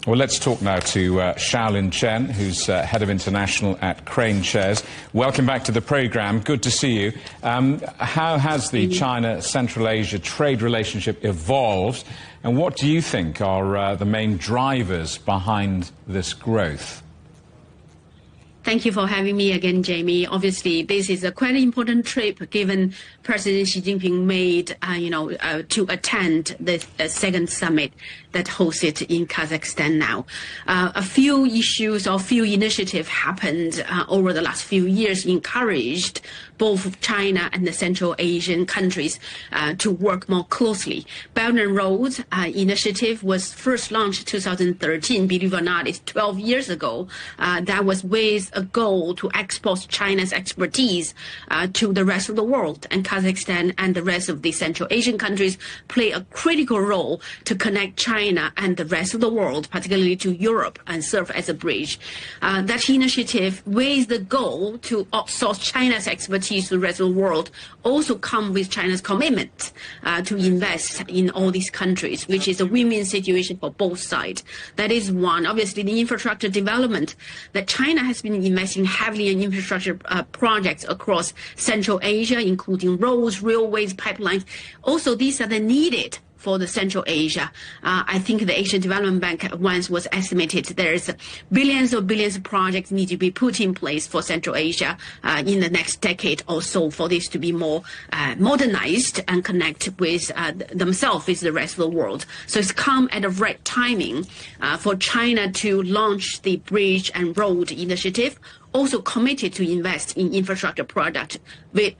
Well, let's talk now to Xiaolin Chen, who's Head of International at KraneShares. Welcome back to the programme. Good to see you. How has the China-Central Asia trade relationship evolved, and what do you think are the main drivers behind this growth? Thank you for having me again, Jamie. Obviously, this is a quite important trip given President Xi Jinping made, to attend the second summit that hosted in Kazakhstan now. A few issues or few initiatives happened over the last few years, encouraged both China and the Central Asian countries to work more closely. Belt and Road initiative was first launched in 2013. Believe it or not, it's 12 years ago. That was with a goal to export China's expertise to the rest of the world. And Kazakhstan and the rest of the Central Asian countries play a critical role to connect China and the rest of the world, particularly to Europe, and serve as a bridge. That initiative with the goal to outsource China's expertise to the rest of the world also come with China's commitment to invest in all these countries, which is a win-win situation for both sides. That is one. Obviously, the infrastructure development that China has been investing heavily in infrastructure projects across Central Asia, including roads, railways, pipelines. Also, these are the needed for the Central Asia. I think the Asian Development Bank once was estimated there's billions of projects need to be put in place for Central Asia in the next decade or so for this to be more modernized and connect with themselves with the rest of the world. So it's come at the right timing for China to launch the Bridge and Road Initiative, also committed to invest in infrastructure projects with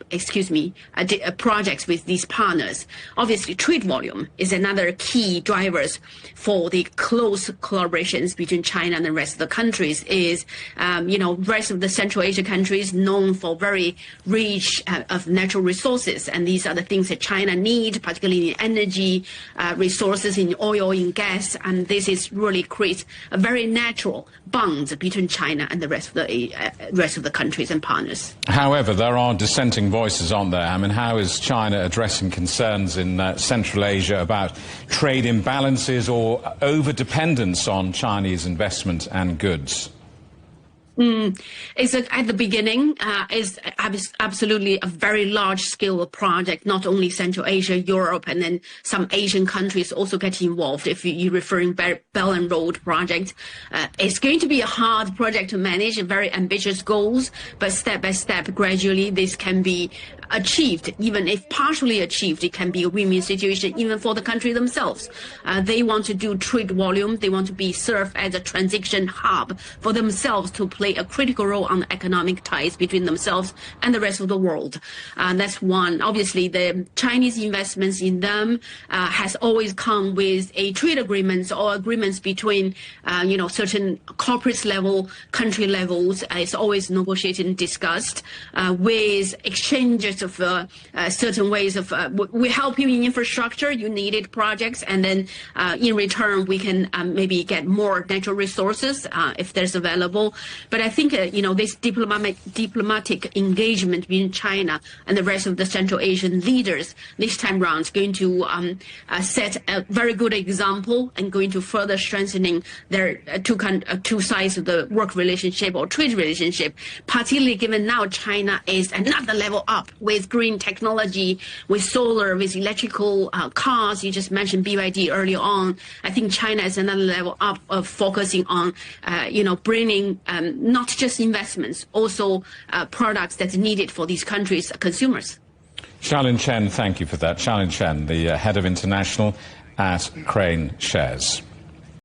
these partners. Obviously, trade volume is another key drivers for the close collaborations between China and the rest of the countries. Rest of the Central Asia countries known for very rich of natural resources, and these are the things that China need, particularly in energy resources, in oil, in gas, and this is really creates a very natural bond between China and the rest of the countries and partners. However, there are dissenting voices, aren't there? I mean, how is China addressing concerns in Central Asia about trade imbalances or over-dependence on Chinese investment and goods? It's at the beginning, is absolutely a very large-scale project. Not only Central Asia, Europe, and then some Asian countries also get involved. If you're referring Belt and Road project, it's going to be a hard project to manage, very ambitious goals, but step by step, gradually, this can be achieved. Even if partially achieved, it can be a win-win situation even for the country themselves. They want to do trade volume. They want to be served as a transaction hub for themselves to play a critical role on the economic ties between themselves and the rest of the world. That's one. Obviously, the Chinese investments in them has always come with a trade agreements or agreements between, certain corporate level, country levels. It's always negotiated and discussed with exchanges of certain ways of we help you in infrastructure, you needed projects, and then in return we can maybe get more natural resources if there's available. But I think this diplomatic engagement between China and the rest of the Central Asian leaders this time round is going to set a very good example and going to further strengthening their two sides of the work relationship or trade relationship, particularly given now China is another level up with green technology, with solar, with electrical cars. You just mentioned BYD earlier on. I think China is another level up of focusing on, bringing not just investments, also products that's needed for these countries' consumers. Xiaolin Chen, thank you for that. Xiaolin Chen, the Head of International at KraneShares.